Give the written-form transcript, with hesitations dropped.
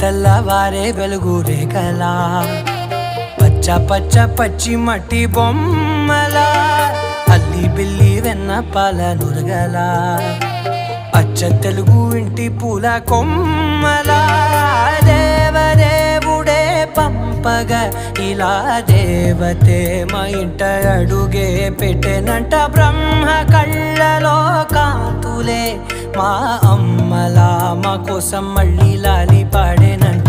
తెల్లవారే వెలుగు రేఖలా పచ్చ పచ్చ పచ్చి మట్టి బొమ్మలా అల్లి బిల్లి వెన్న పాల నురగలా అచ్చ తెలుగు ఇంటి పూల కొమ్మలా దేవదేవుడే పంపగా ఇలా దేవతే మా ఇంట అడుగే పెట్టెనంట బ్రహ్మ కళ్ళలో కాంతులే మా అమ్మలా మా కోసం మళ్ళీ లాలి పాడేనంట.